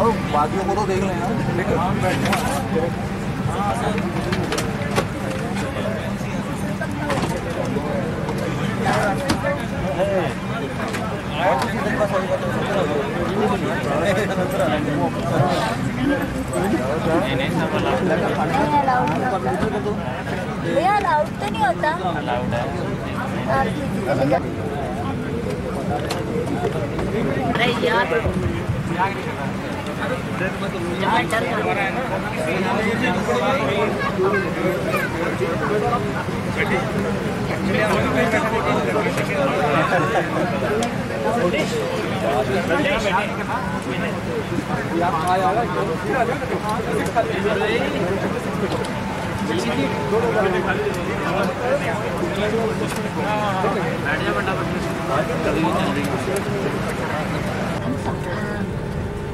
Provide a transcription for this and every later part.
और बाकियों को तो देख लें यार। भैया अलाउड तो नहीं होता। अरे यार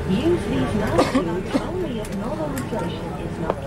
Use these nostrils only if normal inflation is not.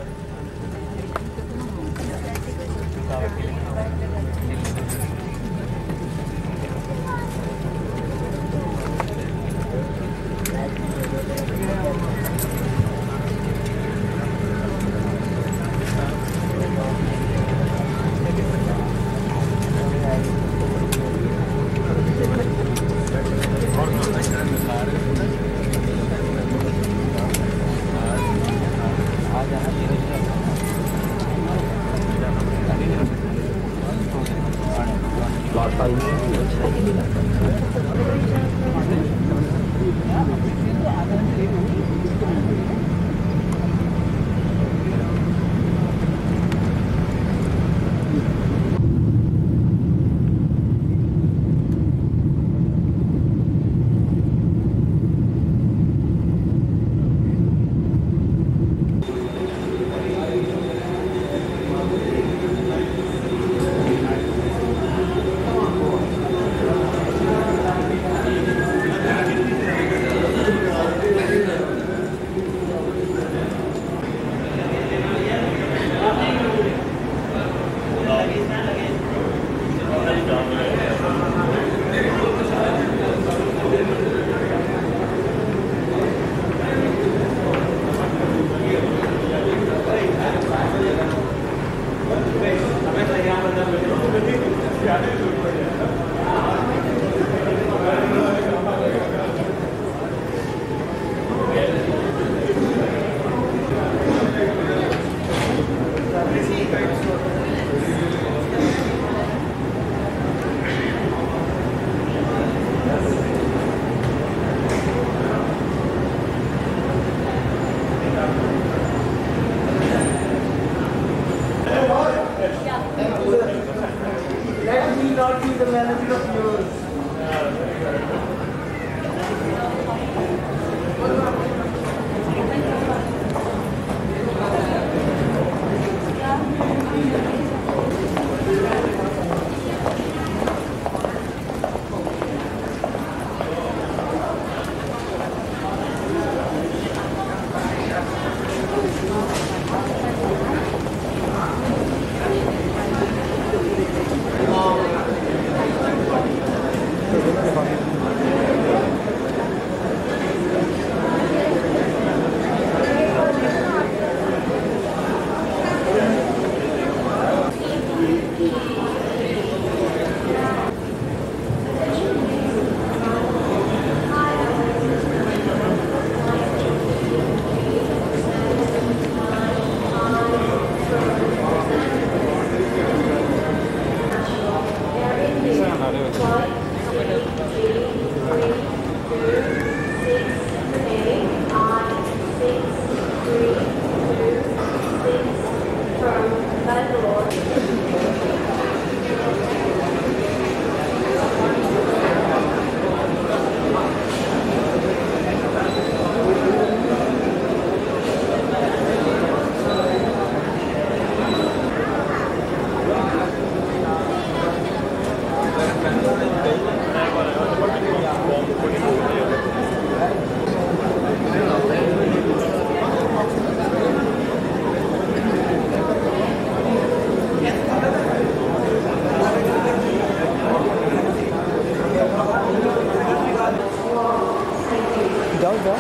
जाओ जाओ।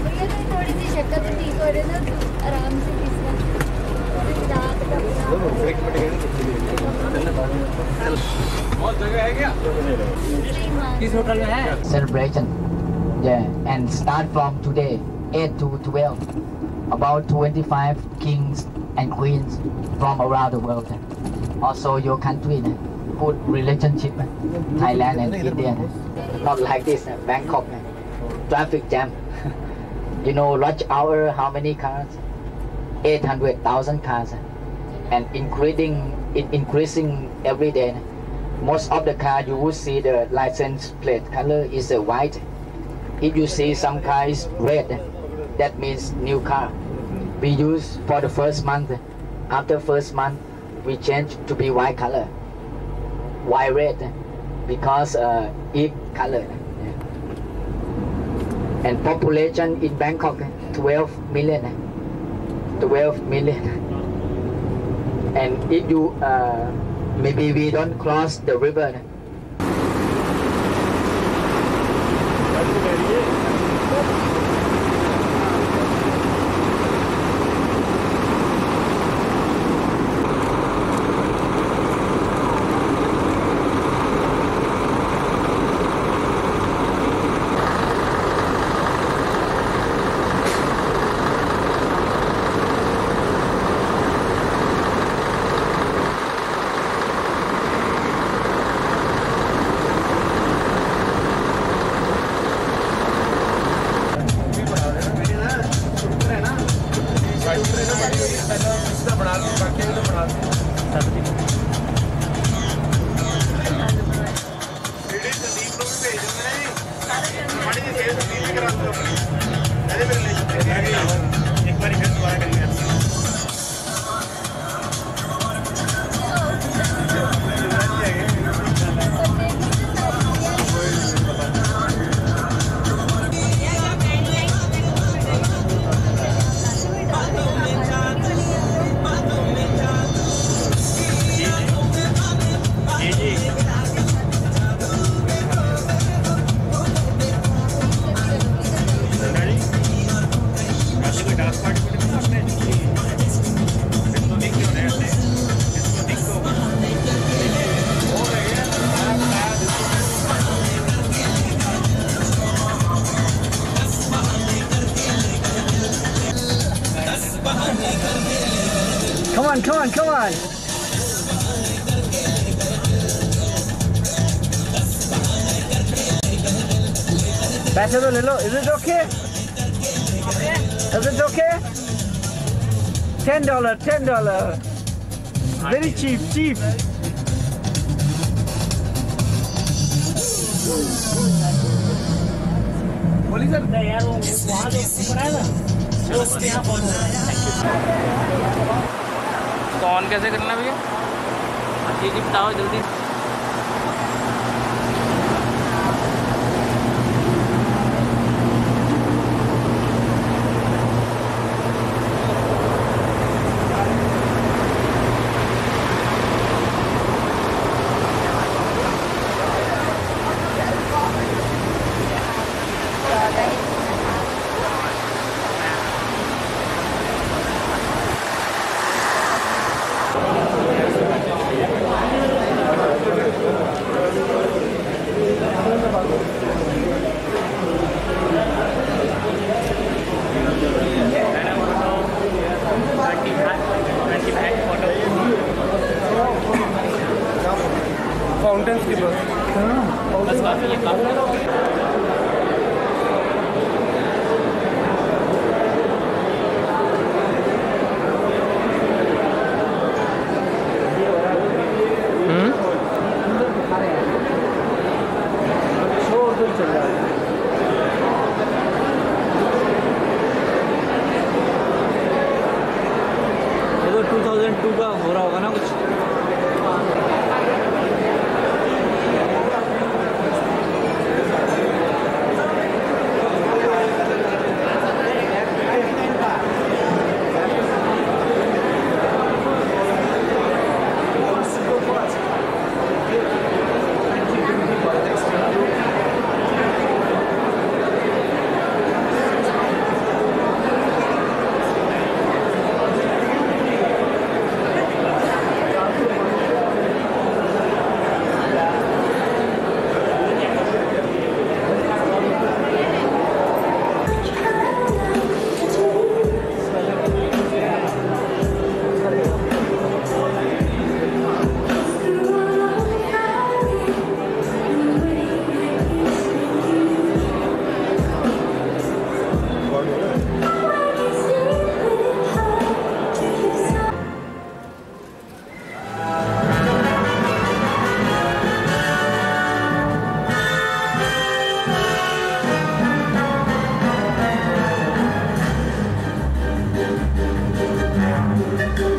भैया तो थोड़ी सी शक्ल तो ठीक हो रही है ना, तो आराम से बहुत जगह है क्या? किस होटल में है? Celebration, yeah, and start from today 8 to 12, about 25 kings and queens from around the world. Also your country, good relationship, Thailand and India. Not like this, Bangkok, traffic jam. You know, rush hour, how many cars? 800,000 cars, and increasing every day. Most of the car you will see the license plate color is white. If you see some car is red, that means new car. We use for the first month. After first month, we change to be white color, white red, because it color. And population in Bangkok 12 million. 12 million. And if you maybe we don't cross the river. Come on, come on, come on. पैसे तो ले लो. Is it okay? Is it okay? $10, $10. Very cheap, cheap. बोली sir नहीं यार वो वहाँ जो ऊपर है ना वो उसके यहाँ तो ऑन कैसे करना भैया? जी जी बताओ जल्दी। डिफेंस की बस काफ़ी है काफ़ी। ये तो 2002 का हो रहा होगा ना कुछ।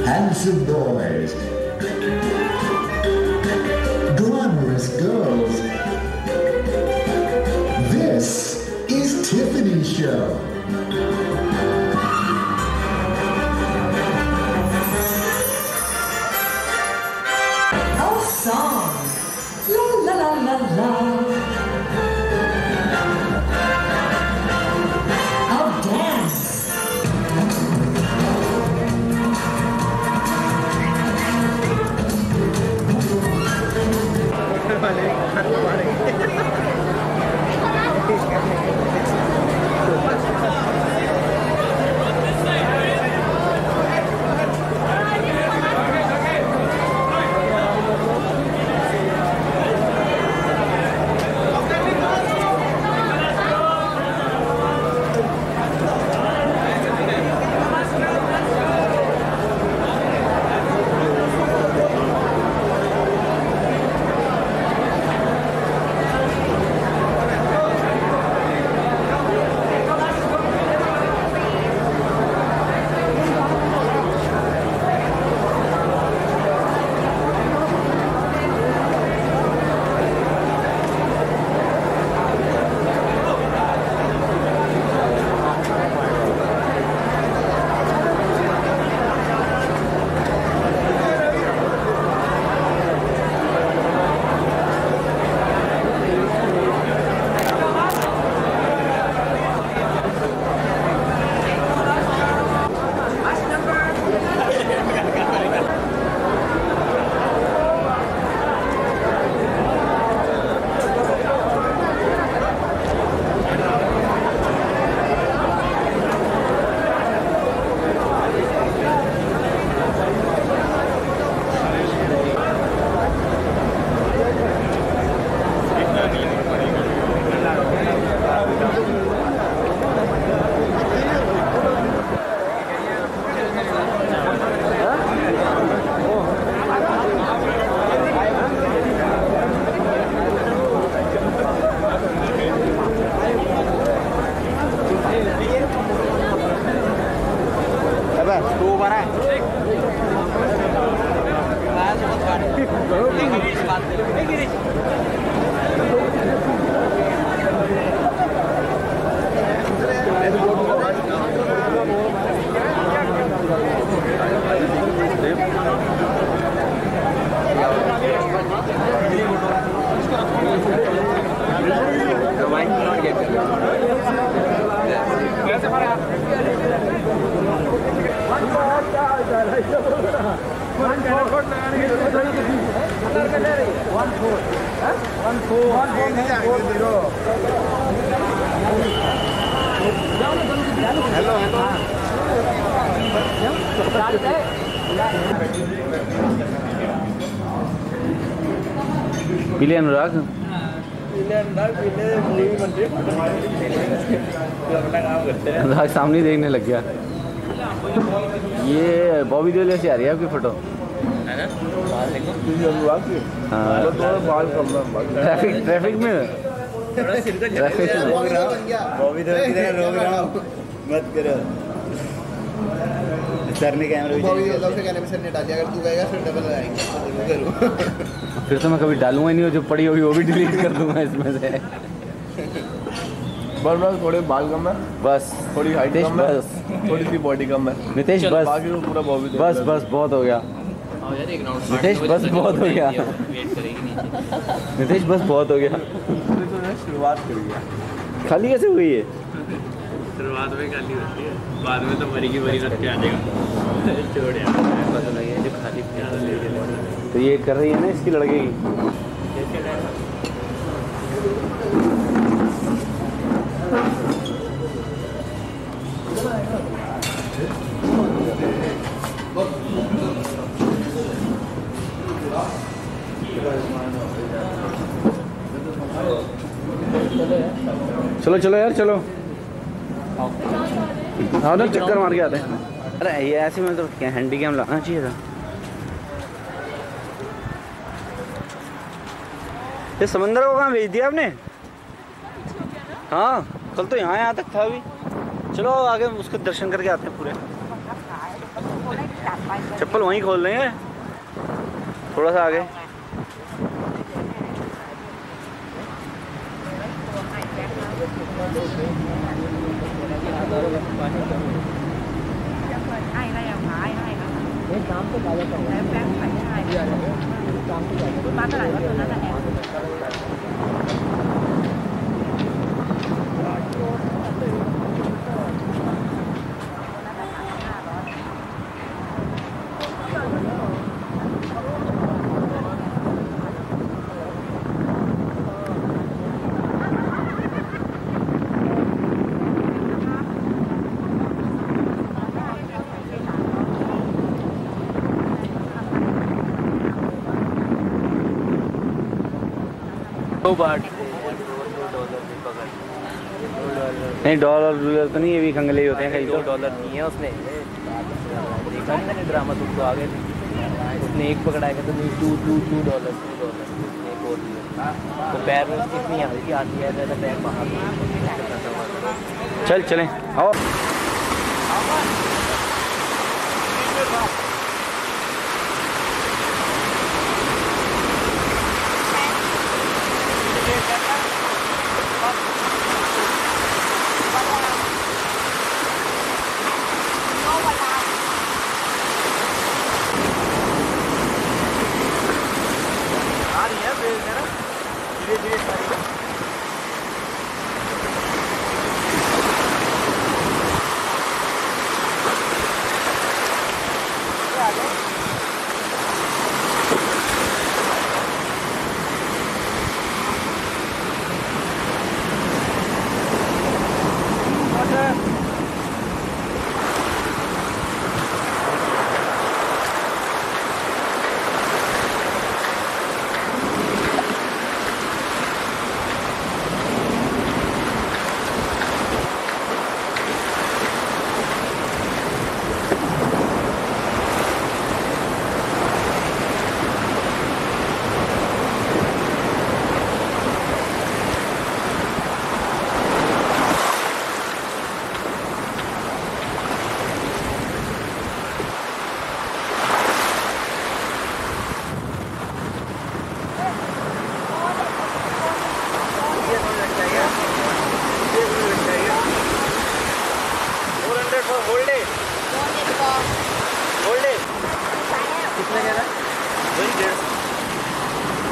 Handsome boys, glamorous girls. This is Tiffany's show. Our song. La la la la la. Our dance. पीले अनुराग अनुराग सामने देखने लग गया। ये बॉबी देओल जैसी आ रही है आपकी फोटो है ना? हाँ ट्रैफिक में बॉबी देओल की तरह रोक रहा हूँ, मत करो। सर ने कैमरा सर ने डाल दिया, अगर तू गएगा फिर डबल लगाएंगे। फिर तो मैं कभी डालूंगा ही नहीं, जो पड़ी होगी वो भी डिलीट कर दूंगा इसमें से। बस थोड़े बाल कम है, बस थोड़ी हाइट कम है, बस थोड़ी सी बॉडी कम है। नितेश बस बाकी तो पूरा बॉबी देओल बस बस बहुत हो गया नितेश, बस बहुत हो गया नितेश, बस बहुत हो गया। शुरुआत करिए। खाली कैसे हुई है? शुरुआत में खाली होती है, बाद में तो मरी की मरी रख के आ जाएगा। छोड़ यार, पता लगे जो खाली तो ये कर रही है ना इसकी लड़के की। चलो चलो यार चलो, हाँ ना चक्कर मार के आते हैं। अरे ये ऐसे में तो क्या हैंडी कैम लगाना चाहिए था। ये समंदर को कहाँ भेज दिया आपने? हाँ कल तो यहाँ तक था अभी। चलो आगे उसके दर्शन करके आते हैं पूरे। चप्पल वहीं खोल लेंगे थोड़ा सा आगे। नहीं $2 तो नहीं, ये भी खंगले ही होते हैं कहीं। $2 नहीं है उसने देखा नहीं मैंने ड्रामा, तुमको आ गए उसने एक पकड़ाएगा तो नहीं $2 एक और दिया तो पैर में उसकी इतनी आती है ज़्यादा पैर बाहर। चल चलें आओ।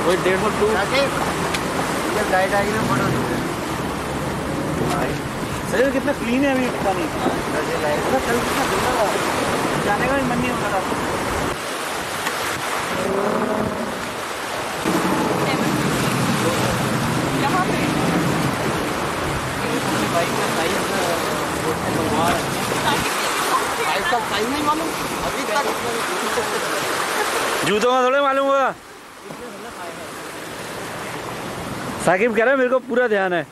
वही 150 जब लाइट आएगी ना फोटो सर कितना क्लीन है अभी पानी। जाने का भी मन नहीं हो रहा। यहाँ पे बाइक का साइज नहीं मालूम अभी तक। जूतों का थोड़े मालूम होगा। साकिब कह रहा है मेरे को पूरा ध्यान है।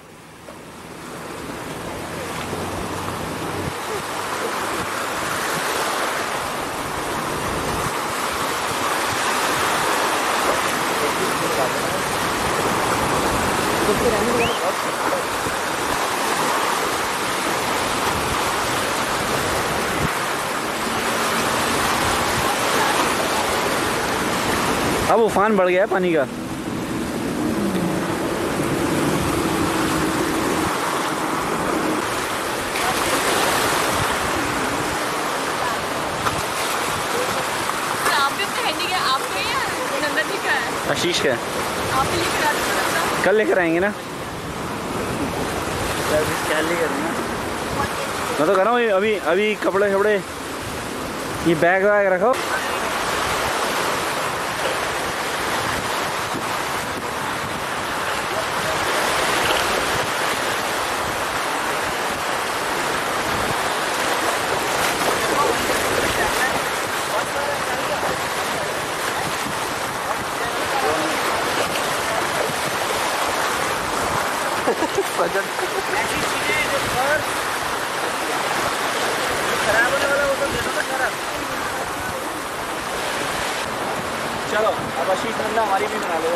अब उफान बढ़ गया है पानी का। आशीष का कल लेकर आएंगे ना। मैं तो कह रहा हूँ अभी अभी कपड़े शपड़े ये बैग वैग रखो। चलो अब आशीष नंदा हमारी भी बना लो।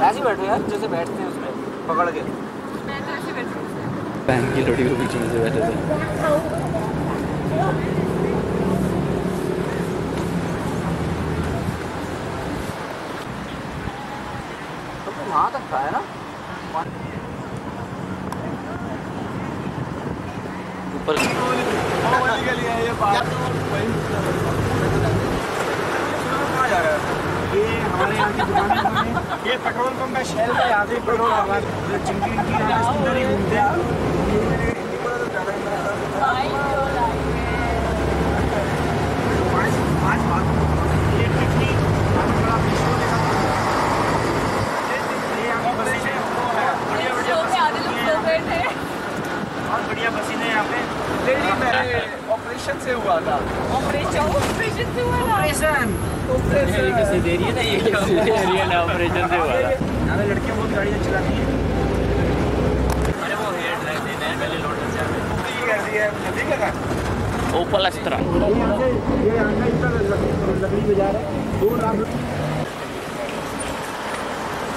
ऐसे बैठो यार जैसे बैठते हैं उसमें पकड़ के। बहन की लोटी के पीछे से बैठे थे। तो वहाँ तक था है ना ऊपर के लिए ये बात जा रहा है। ये हमारे यहाँ की दुकान है। ये पेट्रोल पंप है शेल का। यहाँ से पेट्रोल हमारे चिंकी की इधर ही घूमते हैं। बढ़िया पसीने यहाँ पे मेरे ऑपरेशन से हुआ था। ऑपरेशन कैसे दे रही है ना ये रियल ऑपरेशन से हुआ था। यहाँ पे लड़कियाँ बहुत गाड़ियाँ चलाती हैं। अरे वो हेयर ड्राइव देना है पहले लोटस से ये कर दिया है जल्दी कर रहा ओपल अस्त्रा। ये आंगा इतना लकड़ी बजा रहा है 2 लाख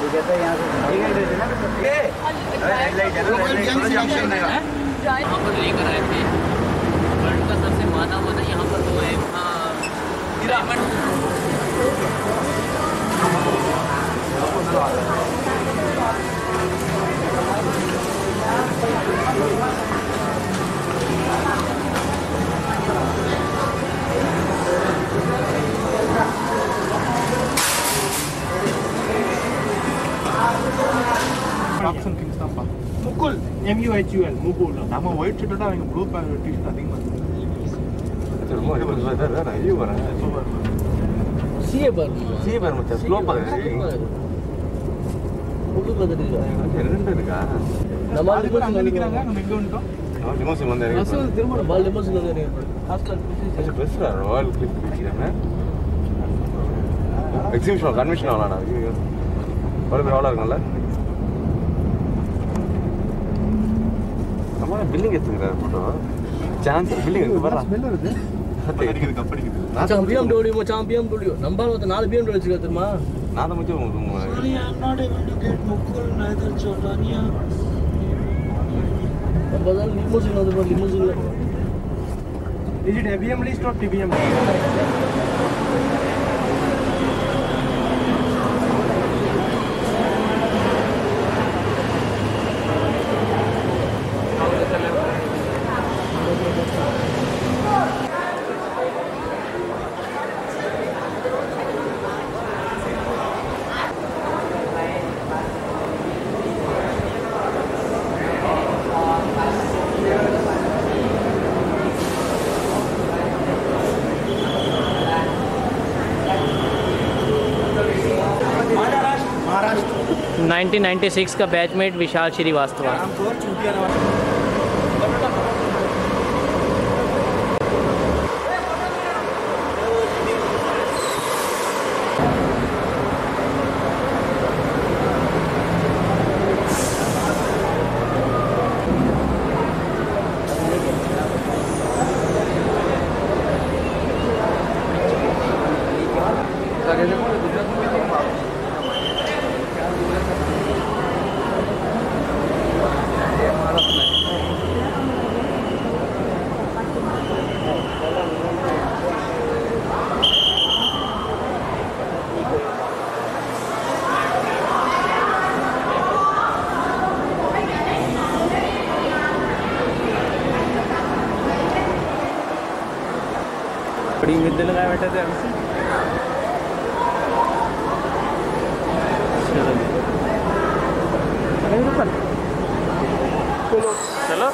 ये कहता है यहाँ से ठीक है देते ना ये लाइट है जंक्शन है यहाँ पर लेकर आए थे। वर्ल्ड का सबसे माना हुआ था यहाँ पर वो है Mukul MUHUL Mukul நம்ம ஒயிட் ஷர்ட் அவங்க ப்ளூ டி-ஷர்ட் அதிகமா இருக்கு ரொம்ப வேற ஐயோ வர सीए पर मत स्लो पर मुकुल बदल रहा ரெண்டு இருக்கா நம்ம லிமோசின் நிக்கறாங்க நம்ம எங்க வந்துட்டோம் லிமோசின் வந்தாங்க அசல் திரும்ப பால் லிமோசின் வந்தாங்க ஹாஸ்டல் இது பெஸ்ட்ரா ராயல் கிளிப் பிடிச்சறானே எக்ஸிபிஷன் கன்வென்ஷன் ஆனாடா ஒரு பேர் இருக்கும்ல நம்ம பில்லிங் எடுத்துக்கறாரு போட்டோ சான்ஸ் பில்லிங் இருக்கு பாரு ஸ்மெல் வருது கப்படிக்குது மச்சான் BMW மச்சான் BMW நம்பர் வந்து 4 BMW வச்சிருக்க தெரியுமா நான் தான் முக்கியம் பதல் லிமோசின் வந்து limousine Is it ABM list or TBM? Maharashtra 1996 का बैचमेट विशाल श्रीवास्तव। बड़ी उम्मीद लगाए बैठे थे हमसे। चलो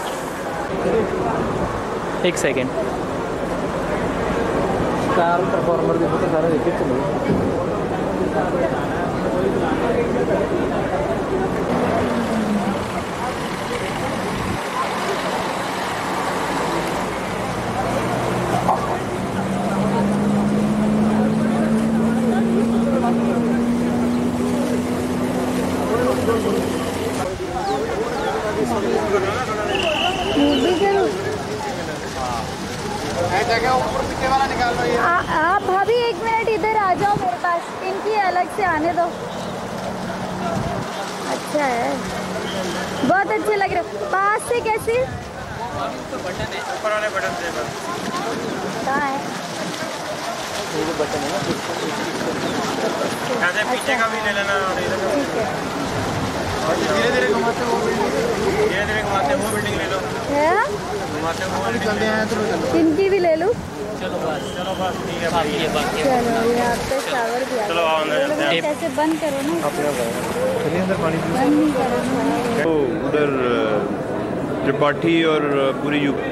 एक सेकेंड कार परफॉर्मर देखो तो सारा देखे चलो। आप भाभी 1 मिनट इधर आ जाओ मेरे पास, इनकी अलग से आने दो। अच्छा है, बहुत अच्छे लग रहे। पास से कैसे? ऊपर वाले बटन से बस। कहाँ है? ये जो बटन है ना, यहाँ से पीछे का भी ले लेना और इधर का। ठीक है। और धीरे धीरे घुमाते वो बिल्डिंग ले लो। है? घुमाते वो चलते हैं तो इनकी भी ले लूँ? चलो बस ठीक है भाई। चलो यहाँ पे शावर भी आ चलो आओ अंदर चलते हैं। कैसे बंद करो ना, चलिए अंदर पानी बंद नहीं करो। तो उधर त्रिपाठी और पूरी यूपी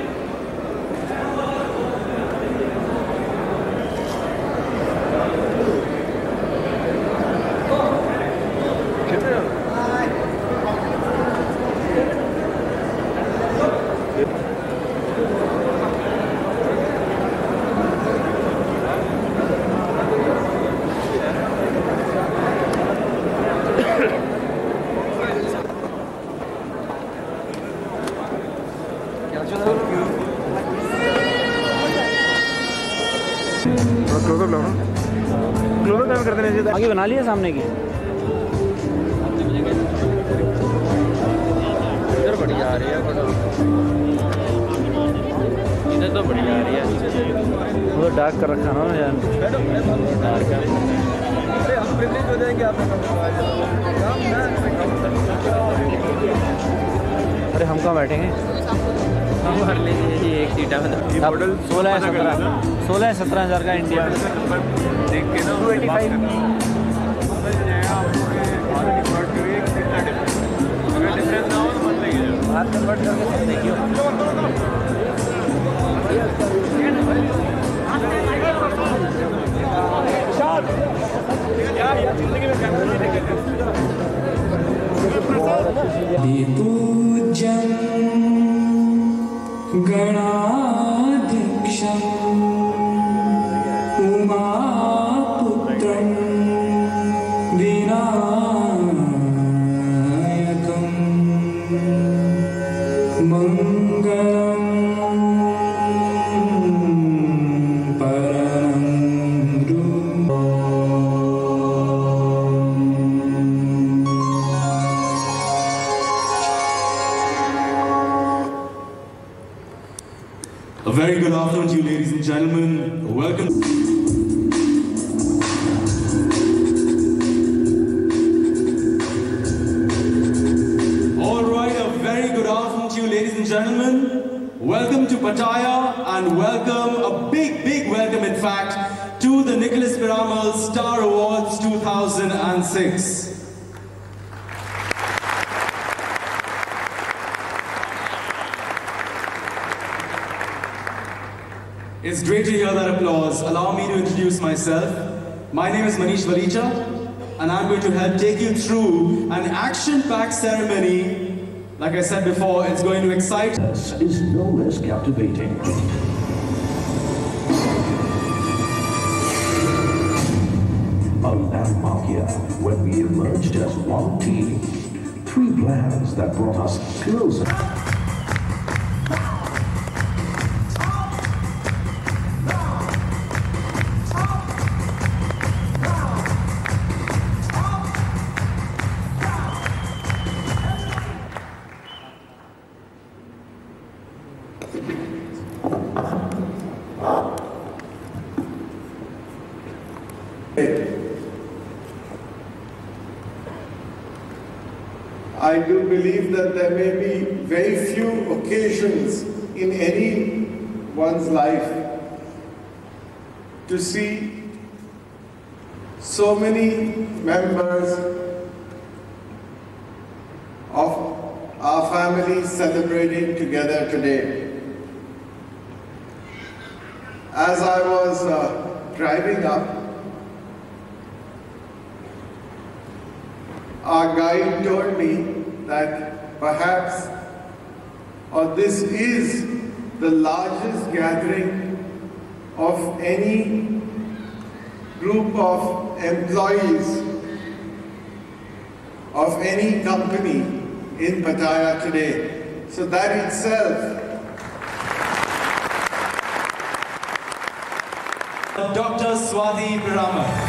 आगे बना लिया सामने की। इधर बढ़िया आ रही है फोटो, इधर तो बढ़िया आ रही है। वो डार्क कर रखा ना यार, डार्क है। हो जाएंगे आप। अरे हम कहाँ बैठेंगे? हम भर लीजिए जी, एक सीटा में 16-17 हज़ार का इंडिया। देख के ना 285 डिफरेंस ना हो तो मत लगे। हाथ कन्वर्ट करके सब देखियो। पूज्यं गणाध्यक्षं उमापुत्रं विनायकं मंगलाकारणं Piramal Star Awards 2006. It's great to hear that applause. Allow me to introduce myself. My name is Manish Valicha, and I'm going to help take you through an action-packed ceremony. Like I said before, it's going to excite. This is no less captivating. A landmark year when we emerged as one team. 3 plans that brought us closer. I do believe that there may be very few occasions in anyone's life to see so many members of our family celebrating together today. As I was driving up, our guide told me that perhaps, or this is the largest gathering of any group of employees of any company in Pattaya today. So that itself. Dr. Swati Piramal.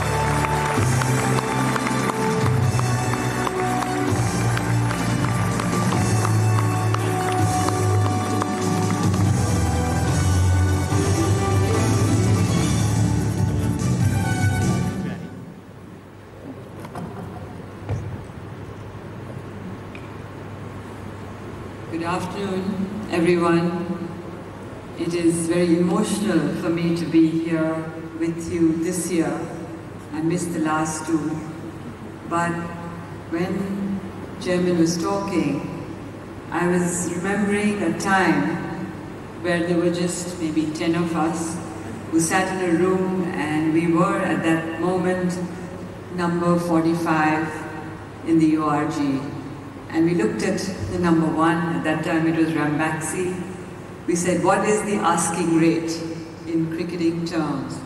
Good afternoon, everyone. It is very emotional for me to be here with you this year. I missed the last 2. But when Chairman was talking, I was remembering a time where there were just maybe 10 of us who sat in a room, and we were at that moment number 45 in the ORG. And we looked at the number 1, at that time it was Rambaxi. We said, what is the asking rate in cricketing terms?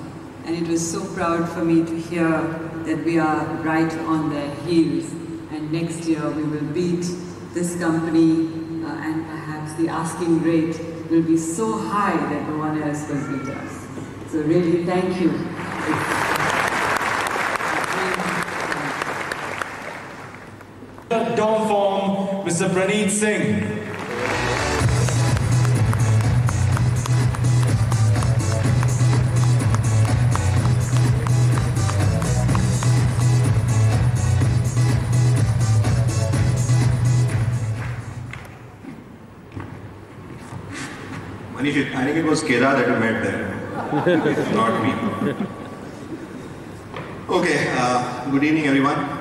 And it was so proud for me to hear that we are right on their heels. And next year we will beat this company, and perhaps the asking rate will be so high that no one else will beat us. So really, thank you. Dom form, Mr. Praneet Singh. Manish, I think it was Kera that you met there, not me. Okay, good evening everyone.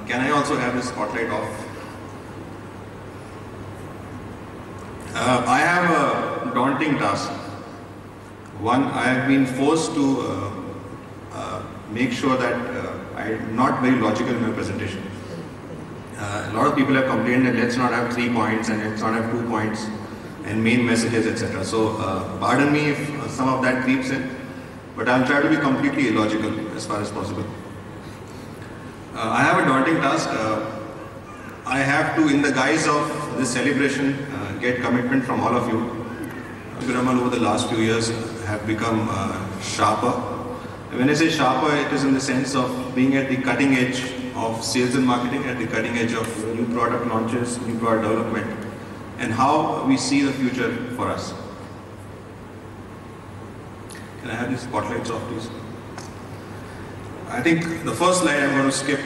Can I also have the spotlight off? I have a daunting task. One, I have been forced to make sure that I'm not very logical in my presentation. A lot of people have complained that let's not have 3 points and let's not have 2 points and main messages, etc. So pardon me if some of that creeps in, but I'll try to be completely illogical as far as possible. I have a daunting task. I have to, in the guise of this celebration, get commitment from all of you. Piramal over the last few years have become sharper. When I say sharper, it is in the sense of being at the cutting edge of sales and marketing, at the cutting edge of new product launches, new product development, and how we see the future for us. Can I have these spotlights off, please? I think the first slide I'm going to skip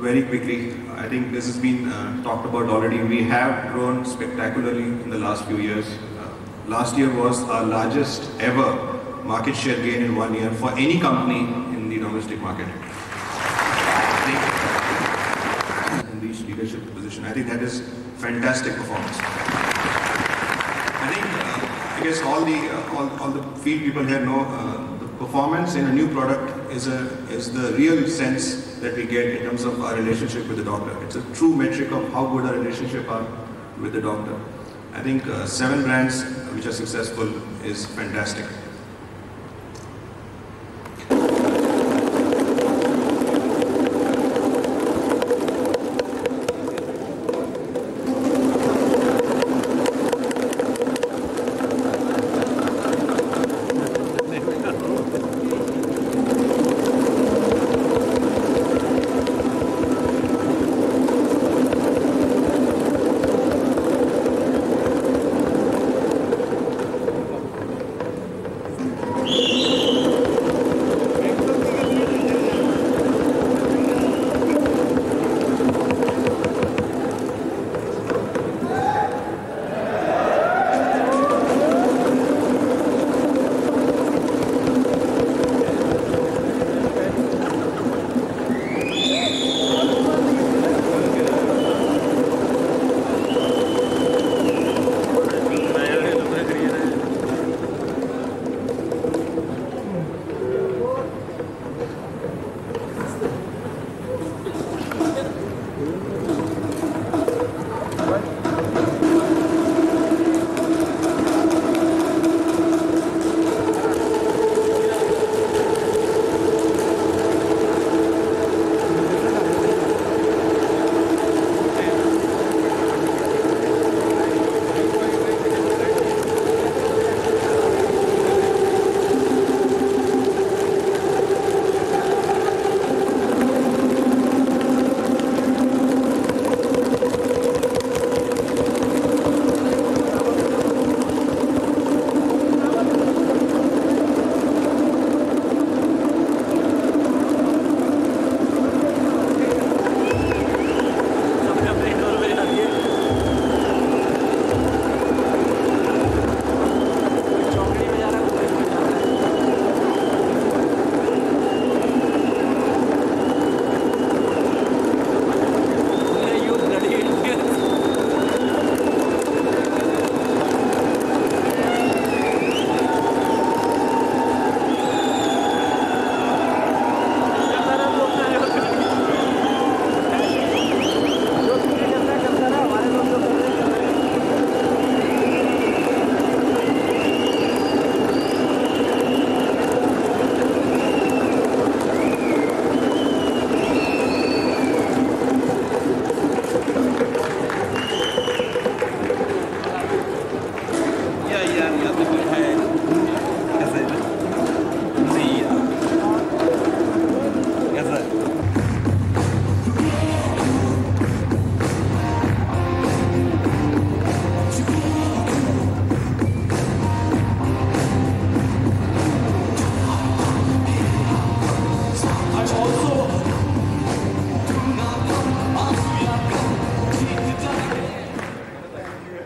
very quickly. I think this has been talked about already. We have grown spectacularly in the last few years. Last year was our largest ever market share gain in 1 year for any company in the domestic market. And reach leadership position. I think that is fantastic performance. I think, I guess all the field people here know the performance in a new product is the real sense that we get in terms of our relationship with the doctor. It's a true metric of how good our relationship are with the doctor. I think 7 brands which are successful is fantastic.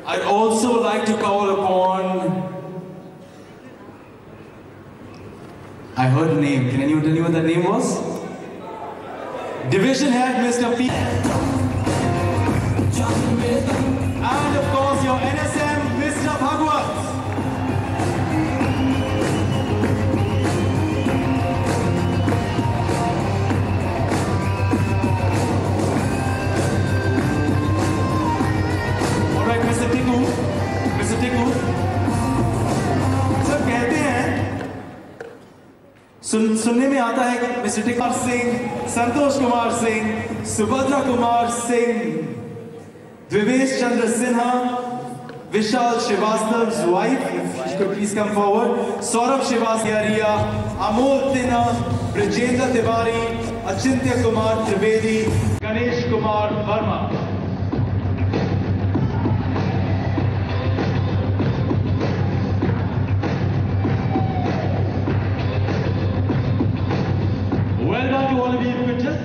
I'd also like to call upon... I heard a name. Can anyone tell me what that name was? Division Head, Mr. P. And of course, your NSM, Mr. Bhagwat. Alright, Mr. Tikku. सब कहते हैं सुनने में आता है कि mister Tikumar Singh, Santosh Kumar Singh, Subhadra Kumar Singh, Dwivesh Chandra Sinha, Vishal Srivastava's wife, if you could please come forward, Saurabh Srivastava, Amol Tina, Brajendra Tiwari, Achintya Kumar Trivedi, Ganesh Kumar Verma. Well done to all of you. If you could just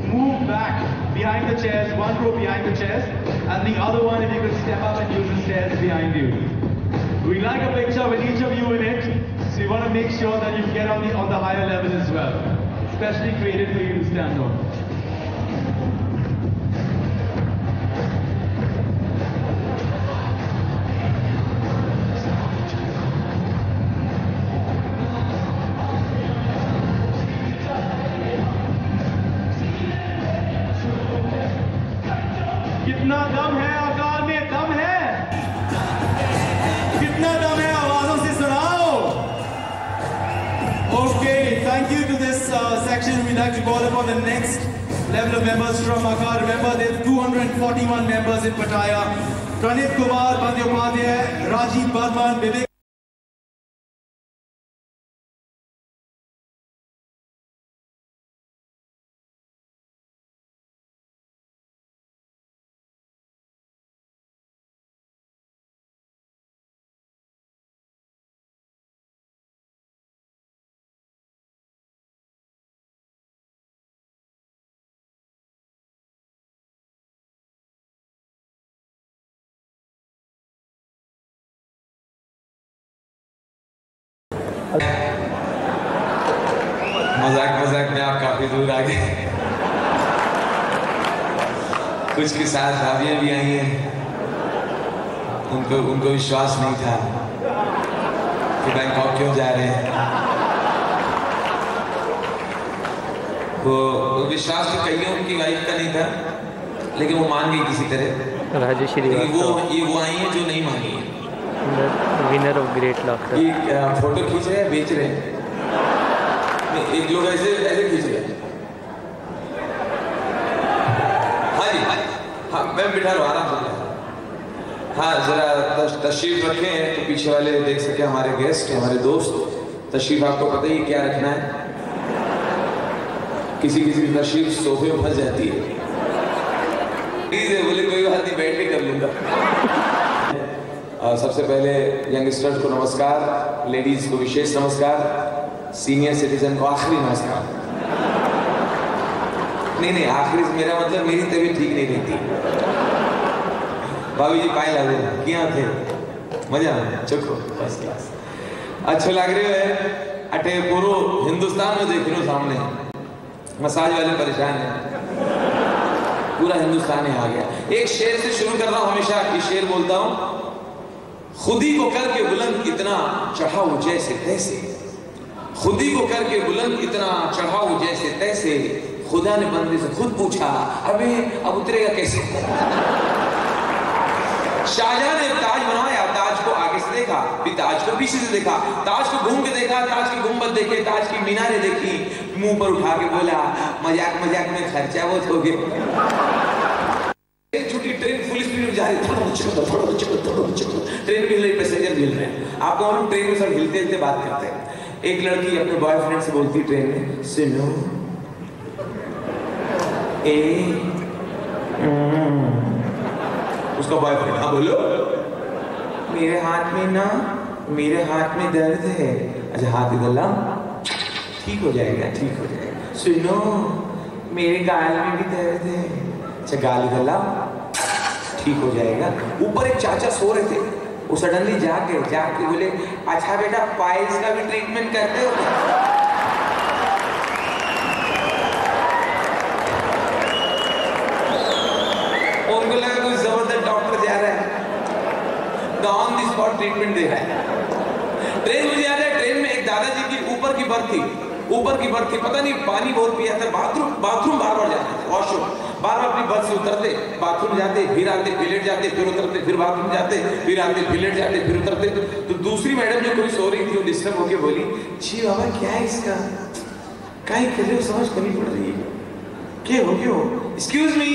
move back behind the chairs, one row behind the chairs, and the other one if you could step up and use the stairs behind you. We'd like a picture with each of you in it. So you want to make sure that you get on the higher level as well, especially created for you to stand on. कितना दम है औकार में, दम है, कितना दम है, आवाजों से सुनाओ. Okay, thank you to this section. We'd like to call upon the next level of members from Akar. Remember, there are 241 members in Pattaya. Pranit Kumar Bandyopadhyay, Rajiv Barman, Vivek. मजाक में आप काफी दूर आ गए. कुछ के साथ भाभियां भी आई हैं. उनको विश्वास नहीं था कि बैंकॉक क्यों जा रहे हैं. वो विश्वास तो कईयों की वाइफ का नहीं था, लेकिन वो मान गई किसी तरह. राजेश्री वो आई हैं जो नहीं मानी है. Winner of great laughter. Photo खींच रहे हैं, बेच रहे हैं. एक लोग ऐसे खींच रहे हैं. हाँ जी, हाँ मैं बिठा रहा आराम से. हाँ जरा तशरीफ रखें तो पीछे वाले देख सके. हमारे गेस्ट, हमारे दोस्त. तशरीफ आपको पता ही क्या रखना है. किसी की तशरीफ सोफे में फंस जाती है. बोले कोई बात नहीं, बैठ के कर लूंगा. सबसे पहले यंगस्टर्स को नमस्कार, लेडीज को विशेष नमस्कार, सीनियर सिटीजन को आखिरी नमस्कार. नहीं आखिरी से मेरा मतलब मेरी तबीयत ठीक नहीं रहती. भाभी जी पाए ला दे क्या थे मजा चुको फर्स्ट क्लास. अच्छे लग रहे है. अटे पूरा हिंदुस्तान में देख लो सामने मसाज वाले परेशान है. पूरा हिंदुस्तान ही आ गया. एक शेर से शुरू कर रहा हूँ, हमेशा ये शेर बोलता हूँ. खुदी को करके बुलंद इतना चढ़ाओ जैसे तैसे. खुदी को करके बुलंद इतना चढ़ाओ जैसे तैसे. खुदा ने बंदे से खुद पूछा अबे अब उतरेगा कैसे. शाहजहां ने ताज बनवाया, ताज को आगे से देखा, फिर ताज को पीछे से देखा, ताज को घूम के देखा, ताज की गुंबद देखे, ताज की मीनारें देखी. मुंह पर उठा के बोला मजाक में खर्चा बहुत हो गया. एक छोटी ट्रेन फुल स्पीड में जा रही. ट्रेन भी हिल रही, पैसेंजर भी हिल रहे हैं. आपको हम ट्रेन में सब हिलते हिलते बात करते हैं. एक लड़की अपने बॉयफ्रेंड से बोलती ट्रेन में, सुनो उसका बॉयफ्रेंड हाँ बोलो. मेरे हाथ में दर्द है. अच्छा हाथ इधर लाओ, ठीक हो जाएगा. सुनो मेरे गाल में भी दर्द है. अच्छा गाल इधर लाओ, ठीक हो जाएगा. ऊपर एक चाचा सो रहे थे, वो सडनली जाके बोले अच्छा बेटा पाइल्स का भी ट्रीटमेंट करते हो. उनको लगा कोई जबरदस्त डॉक्टर जा रहा है, ऑन द स्पॉट ट्रीटमेंट दे रहा है. ट्रेन में जा रहा है. ट्रेन में एक दादाजी की ऊपर की बर्थ थी. पता नहीं पानी बहुत पिया था. बाथरूम बार जाते, वॉशरूम बार अपनी बर्थ से उतरते, बाथरूम जाते, फिर आते, फिर लेट जाते, फिर उतरते, फिर बाथरूम जाते, फिर आते, फिर लेट जाते, फिर उतरते. तो दूसरी मैडम जो कोई सो रही थी वो डिस्टर्ब होके बोली जी बाबा क्या है इसका, क्या कर रहे हो, समझ करनी पड़ रही है. क्या हो एक्सक्यूज मी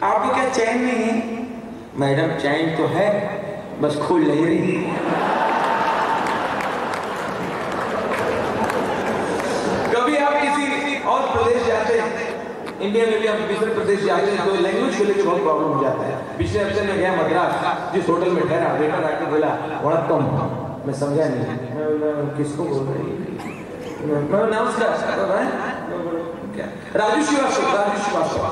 आपको क्या चैन नहीं है. मैडम चैन तो है बस खुल नहीं रही. कभी आप किसी और प्रदेश जाते हैं, इंडिया में भी हम दूसरे प्रदेश जाते हैं तो लैंग्वेज को लेकर बहुत प्रॉब्लम हो जाता है. पिछले हफ्ते में गया मद्रास, जिस होटल में ठहरा वेटर आके बोला वणक्कम. मैं समझा नहीं, किसको बोल रही है. नमस्कार राजू श्रीवास्तव.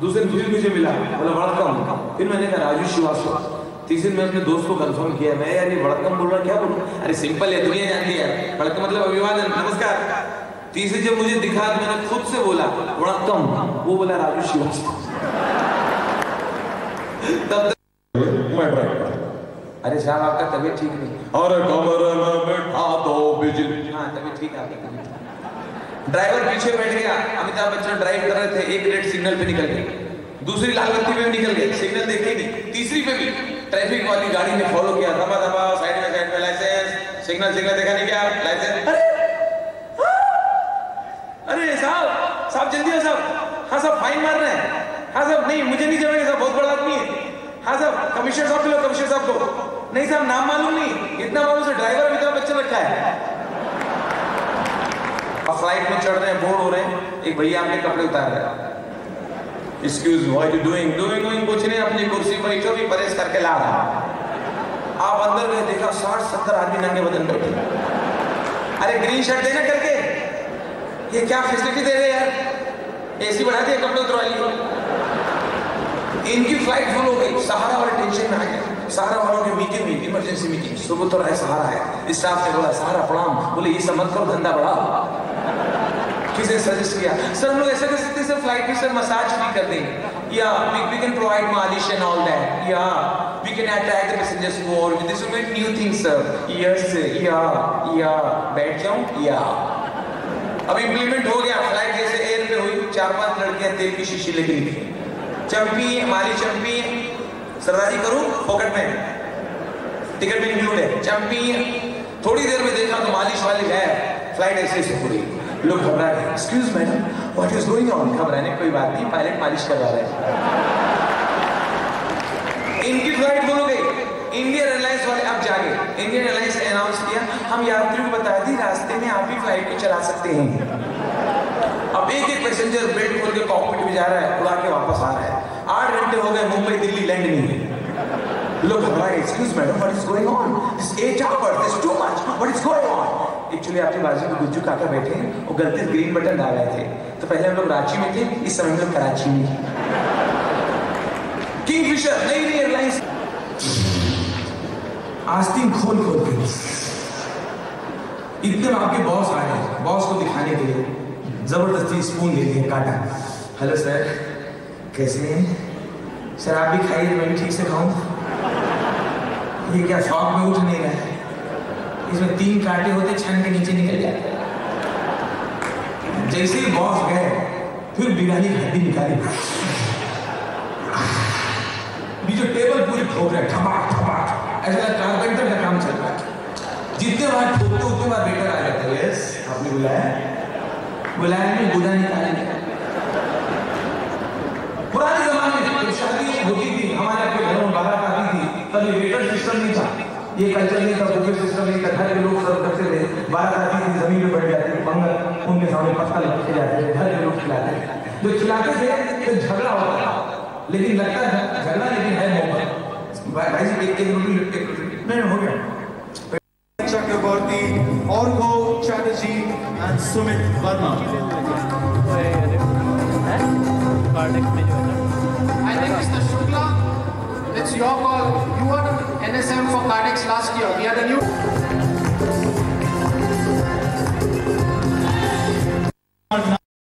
दूसरे मुझे मिला बोला वणक्कम. फिर मैंने कहा राजू श्रीवास्तव. तीसरे दिन मैं अपने दोस्त को कंफर्म किया, मैं यार ये वड़कम बोल रहा, क्या बोल रहा? अरे सिंपल है, दुनिया जानती है वड़कम मतलब अभिवादन, नमस्कार। तीसरे जब मुझे दिखा तो मैंने खुद से बोला वड़कम, वो बोला राजू श्रीवास्तव। तब अरे साहब आपका तबीयत ठीक नहीं, अरे कमर में बैठा दो बिजली, हाँ तबीयत ठीक है आपकी। ड्राइवर पीछे बैठ गया, अमिताभ बच्चन ड्राइव कर रहे थे, एक रेड सिग्नल पे निकल गए, दूसरी लाल बत्ती पे भी निकल गए, सिग्नल देखे नहीं, तीसरी पे भी ट्रैफिक वाली गाड़ी ने फॉलो किया, दबा दबा साइड में लाइसेंस, सिग्नल देखा नहीं क्या लाइसेंस, अरे साहब जल्दी हो साहब, हाँ साहब फाइन मार रहे हैं, हाँ साहब नहीं मुझे नहीं जमेगा साहब, बहुत बड़ा आदमी है, हाँ साहब कमिश्नर साहब लो, कमिश्नर साहब को नहीं साहब नाम मालूम नहीं, इतना मालूम से ड्राइवर अमिताभ बच्चन रखा है। अब फ्लाइट में चढ़ रहे हैं, बोर्ड हो रहे हैं, एक भैया आपके कपड़े उतार रहे हैं, एक्सक्यूज व्हाट यू डूइंग कुछ नहीं, अपनी कुर्सी पर जो भी परेश करके ला रहा। आप अंदर गए, देखा 60-70 आदमी नंगे बदन बैठे, अरे ग्रीन शर्ट देना करके, ये क्या फैसिलिटी दे रहे यार, एसी बढ़ा दिया, कपड़े उतरवा लिए। इनकी फ्लाइट फुल हो गई, सहारा वाले टेंशन में आ गए, सहारा वालों के मीटिंग हुई, इमरजेंसी मीटिंग, सुबह तो राय सहारा है, स्टाफ ने बोला सहारा प्रणाम, बोले ये सब मत करो, धंधा बढ़ाओ। किसी सजेस्ट किया, सर हम लोग ऐसा कर सकते हैं सर, फ्लाइट में सर मसाज भी कर देंगे, या वी कैन प्रोवाइड मालिश एंड ऑल दैट, या we can attract the passengers more with this will new things sir, yes या बैठ जाऊं या। अब इंप्लीमेंट हो गया, फ्लाइट जैसे एयर पे हुई, 4-5 लड़कियां तेल की शीशी लेके निकली, चंपी मालिश चंपी, सरदार जी करूं पॉकेट में, टिकट में इंक्लूड है, चंपी। थोड़ी देर में देखा तो मालिश वाली है, फ्लाइट ऐसे से पूरी, लोग घबरा गए, excuse madam what is going on, घबराने कोई बात नहीं, पायलट मालिश करवा रहे हैं। इनकी फ्लाइट फुल हो गई, इंडियन एयरलाइंस वाले अब जागे, इंडियन एयरलाइंस ने अनाउंस किया हम यात्रियों को बता दी रास्ते में आप भी फ्लाइट को चला सकते हैं। अब एक पैसेंजर बेल्ट खोल के कॉकपिट में जा रहा है, उड़ा के वापस आ रहा है, 8 घंटे हो गए, मुंबई दिल्ली लैंड नहीं है, लोग घबरा गए, excuse madam what is going on, this 8 hours this too much, what is going on. Actually आपके बाजू में गुज्जू काका बैठे हैं, वो गलती से ग्रीन बटन दबा रहे थे, तो पहले हम लोग रांची में थे, इस समय हम लोग कराची में। किंगफिशर नई एयरलाइंस, आस्तीन खोल के इतने में आपके बॉस आ गए, बॉस को दिखाने के लिए जबरदस्ती स्पून दे दिया, काटा, हेलो सर कैसे हैं सर, आप भी खाइए मैं भी ठीक से खाऊं, ये क्या शौक में उठ नहीं रहा है, इसमें 3 कांटे होते, छन के नीचे निकल जाते। जैसे ही बॉस गए, फिर बिरयानी की हड्डी निकाली, बीच टेबल पूरी ठोक रहे, ठमाक ठमाक, ऐसा कारपेंटर का काम चल रहा है, जितने बार ठोकते उतने बार बेटर आ जाता है। यस आपने बुलाया नहीं, गुदा निकालेंगे। पुराने जमाने में जब शादी होती थी, हमारे अपने घरों में बारात आती थी, तब ये वेटर सिस्टम नहीं था, ये कल्चर नहीं था, बुफे सिस्टम नहीं था, घर के लोग सर्व करते थे, बारात आती थी जमीन पे बैठ जाते थे, पंगल उनके सामने पत्थर रखे जाते थे, घर के लोग खिलाते थे, जो खिलाते थे तो झगड़ा होता था, लेकिन लगता है झगड़ा लेकिन है मोहब्बत। भाई जी एक रोटी नहीं हो गया। Chakraborty, Orgo Chatterjee and Sumit Verma.